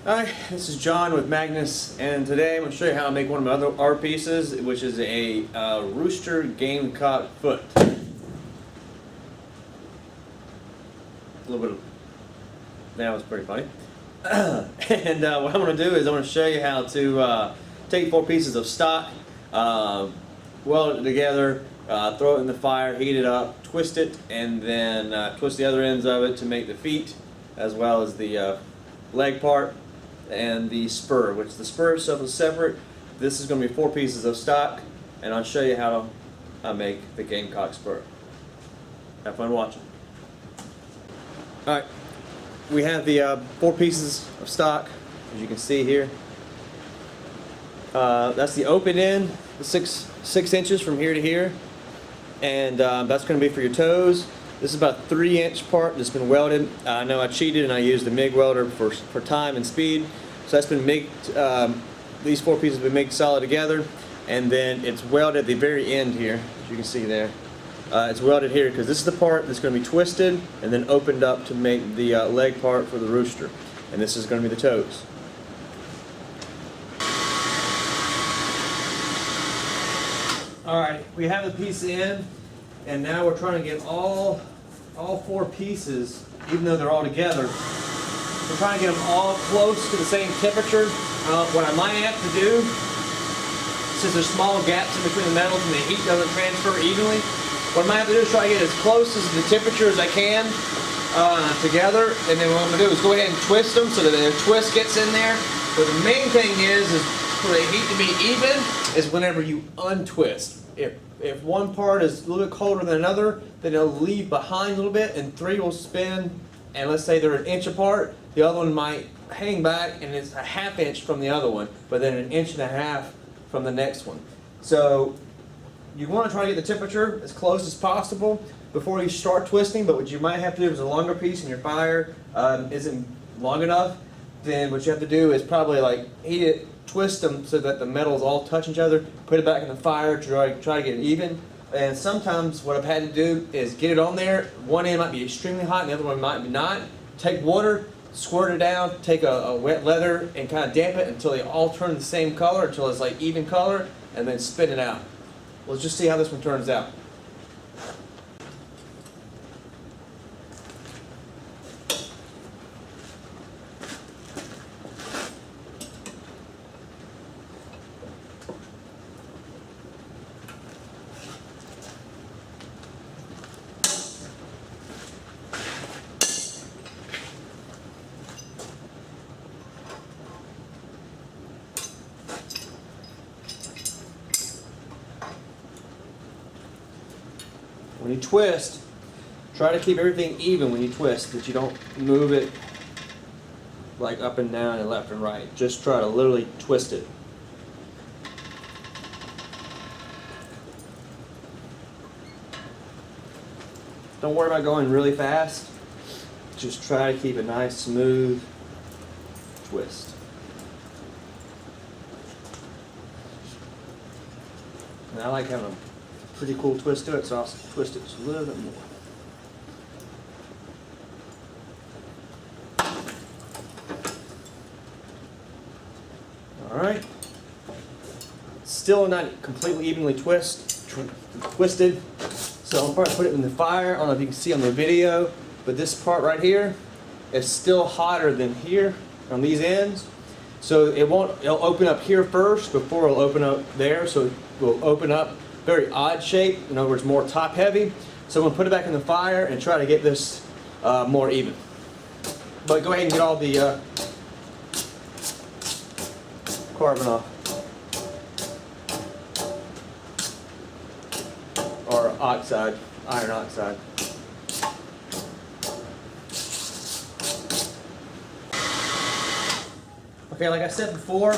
Hi, this is John with Magnus, and today I'm going to show you how to make one of my other art pieces, which is a rooster gamecock foot. A little bit of that was pretty funny. And what I'm going to do is I'm going to show you how to take 4 pieces of stock, weld it together, throw it in the fire, heat it up, twist it, and then twist the other ends of it to make the feet, as well as the leg part and the spur, which the spur itself is separate. This is going to be 4 pieces of stock, and I'll show you how to make the Gamecock Spur. Have fun watching. Alright, we have the 4 pieces of stock, as you can see here. That's the open end, the 6 inches from here to here, and that's going to be for your toes. This is about a 3-inch part that's been welded. I know I cheated and I used a MIG welder for time and speed. So that's been MIGged, these 4 pieces have been MIGged solid together, and then it's welded at the very end here, as you can see there. It's welded here because this is the part that's going to be twisted and then opened up to make the leg part for the rooster. And this is going to be the toes. Alright, we have the piece in, and now we're trying to get all 4 pieces, even though they're all together, we're trying to get them all close to the same temperature. What I might have to do, since there's small gaps in between the metals and the heat doesn't transfer evenly, what I might have to do is try to get as close as the temperature as I can together, and then what I'm going to do is go ahead and twist them so that the twist gets in there. But the main thing is for the heat to be even is whenever you untwist. If one part is a little bit colder than another, then it'll leave behind a little bit, and 3 will spin, and let's say they're 1 inch apart, the other one might hang back and it's a 1/2 inch from the other one, but then 1.5 inches from the next one. So you want to try to get the temperature as close as possible before you start twisting, but what you might have to do is a longer piece and your fire isn't long enough, then what you have to do is probably like heat it, twist them so that the metals all touch each other, put it back in the fire, try to get it even. And sometimes what I've had to do is get it on there. One end might be extremely hot and the other one might be not. Take water, squirt it down, take a wet leather and kind of damp it until they all turn the same color, until it's like even color, and then spin it out. Let's just see how this one turns out. When you twist, try to keep everything even when you twist, that you don't move it like up and down and left and right. Just try to literally twist it. Don't worry about going really fast. Just try to keep a nice, smooth twist. And I like having a pretty cool twist to it, so I'll twist it just a little bit more. Alright. Still not completely evenly twisted, so I'll probably put it in the fire. I don't know if you can see on the video, but this part right here is still hotter than here on these ends. So it'll open up here first before it'll open up there, so it will open up very odd shape, in other words more top heavy. So I'm going to put it back in the fire and try to get this more even. But go ahead and get all the carbon off. Or oxide, iron oxide. Okay, like I said before,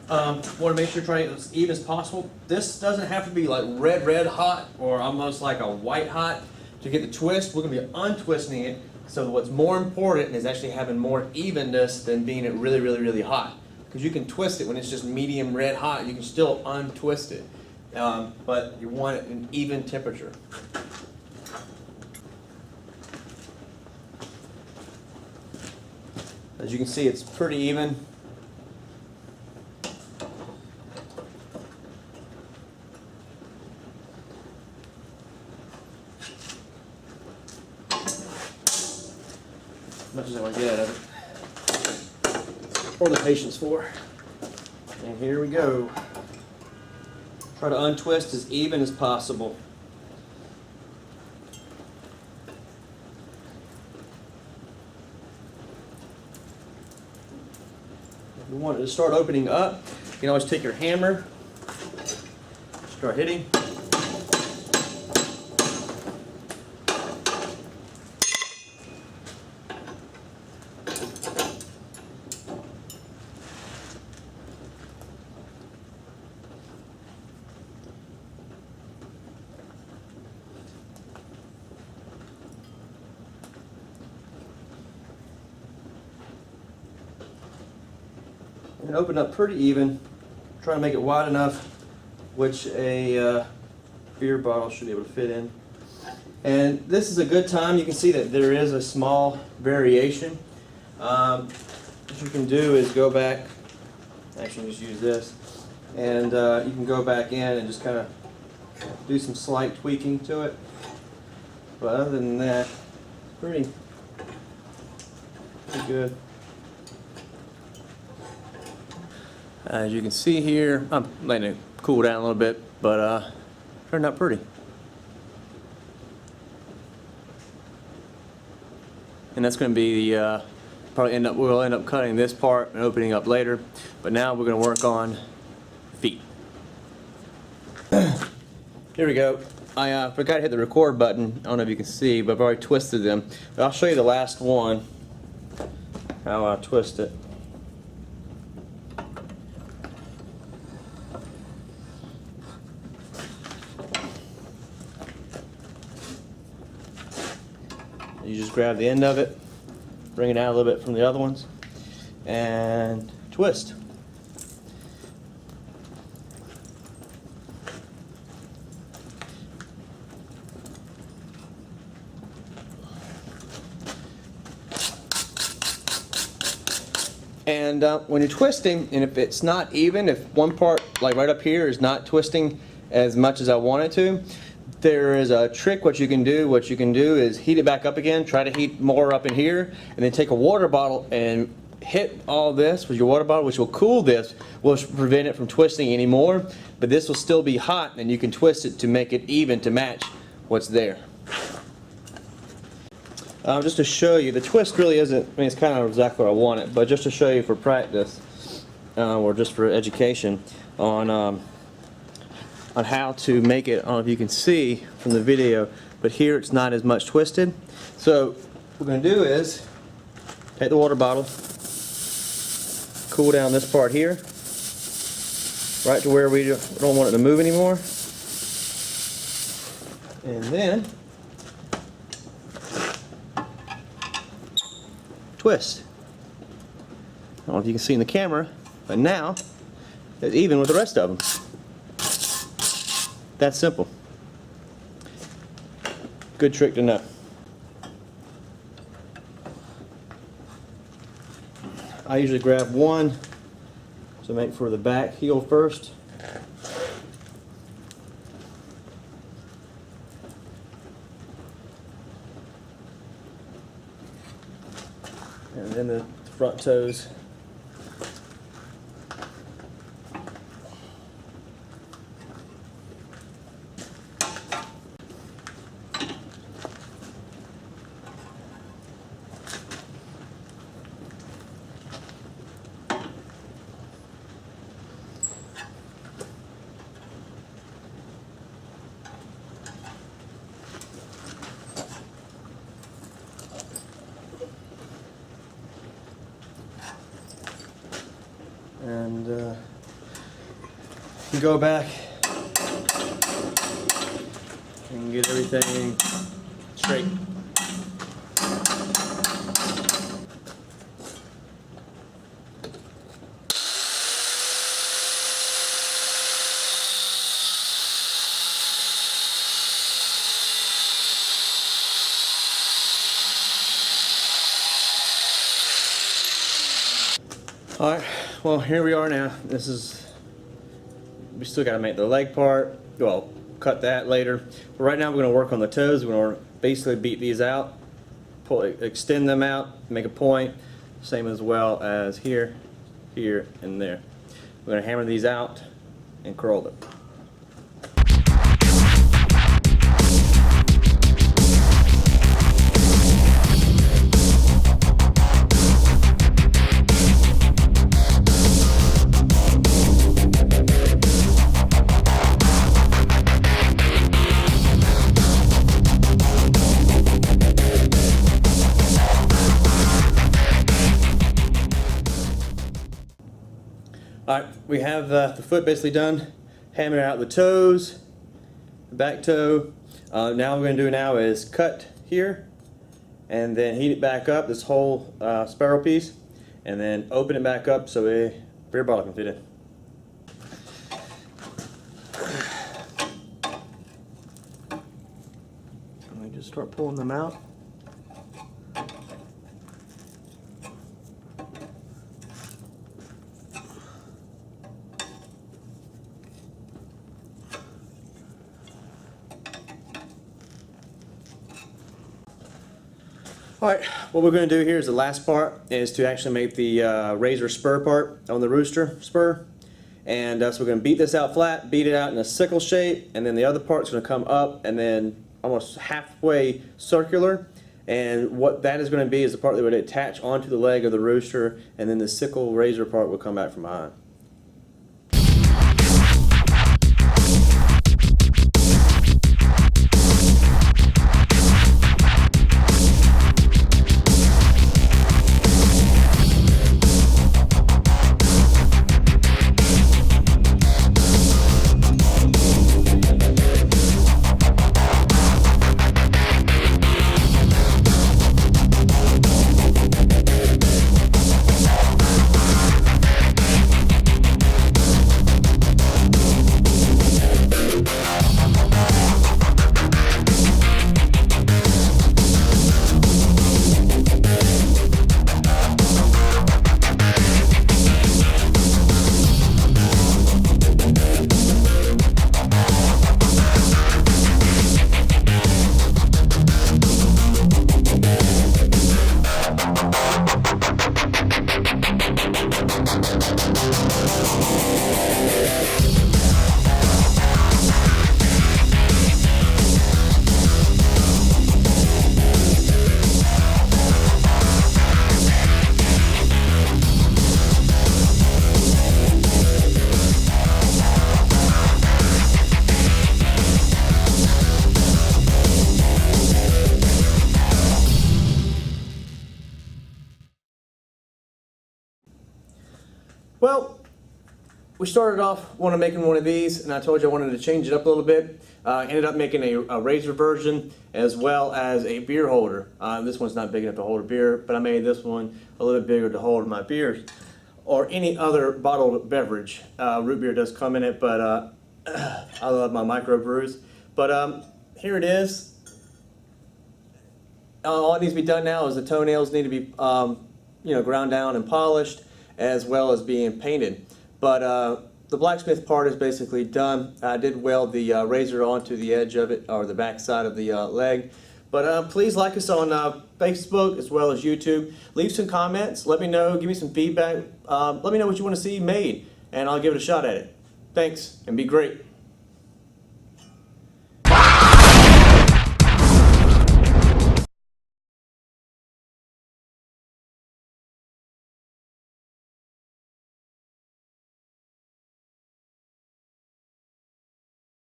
want to make sure try to get as even as possible. This doesn't have to be like red hot or almost like a white hot to get the twist. We're going to be untwisting it. So what's more important is actually having more evenness than being it really hot. Because you can twist it when it's just medium red hot. You can still untwist it. But you want it an even temperature. As you can see, it's pretty even. much as I want to get out of it, or the patience for. And here we go. Try to untwist as even as possible. If you want it to start opening up, you can always take your hammer, start hitting. And open up pretty even. Try to make it wide enough, which a beer bottle should be able to fit in. And this is a good time. You can see that there is a small variation. What you can do is go back, actually just use this, and you can go back in and just kind of do some slight tweaking to it. But other than that, it's pretty good. As you can see here, I'm letting it cool down a little bit, but turned out pretty. And that's going to be we'll end up cutting this part and opening up later. But now we're going to work on feet. Here we go. I forgot to hit the record button. I don't know if you can see, but I've already twisted them. But I'll show you the last one, how I twist it. You just grab the end of it, bring it out a little bit from the other ones, and twist. And when you're twisting, and if it's not even, if one part, like right up here, is not twisting as much as I want it to, there is a trick what you can do. What you can do is heat it back up again, try to heat more up in here, and then take a water bottle and hit all this with your water bottle, which will cool this, will prevent it from twisting anymore, but this will still be hot, and you can twist it to make it even to match what's there. Just to show you, the twist really isn't, I mean, it's kind of exactly what I want it, but just to show you for practice, or just for education, on how to make it. I don't know if you can see from the video, but here it's not as much twisted. So what we're going to do is take the water bottle, cool down this part here, right to where we don't want it to move anymore, and then twist. I don't know if you can see in the camera, but now it's even with the rest of them. That's simple. Good trick to know. I usually grab one to make for the back heel first. And then the front toes. And you go back and get everything straight. All right, well, here we are now. We still got to make the leg part. Well, cut that later. But right now we're going to work on the toes. We're going to basically beat these out extend them out, make a point, same as well as here, here, and there. We're going to hammer these out and curl them. Alright, we have the foot basically done. Hammer out the toes, the back toe. Now what we're going to do now is cut here and then heat it back up, this whole spiral piece, and then open it back up so a beer bottle can fit in. Let me just start pulling them out. Alright, what we're going to do here is the last part is to actually make the razor spur part on the rooster spur. And so we're going to beat this out flat, beat it out in a sickle shape, and then the other part's going to come up and then almost halfway circular. And what that is going to be is the part that would attach onto the leg of the rooster, and then the sickle razor part will come back from behind. Well, we started off making one of these, and I told you I wanted to change it up a little bit. Ended up making a razor version as well as a beer holder. This one's not big enough to hold a beer, but I made this one a little bit bigger to hold my beers or any other bottled beverage. Root beer does come in it, but I love my microbrews. But here it is. All that needs to be done now is the toenails need to be ground down and polished, as well as being painted. But the blacksmith part is basically done. I did weld the razor onto the edge of it, or the back side of the leg. But please like us on Facebook as well as YouTube. Leave some comments. Let me know. Give me some feedback. Let me know what you want to see made, and I'll give it a shot at it. Thanks, and be great.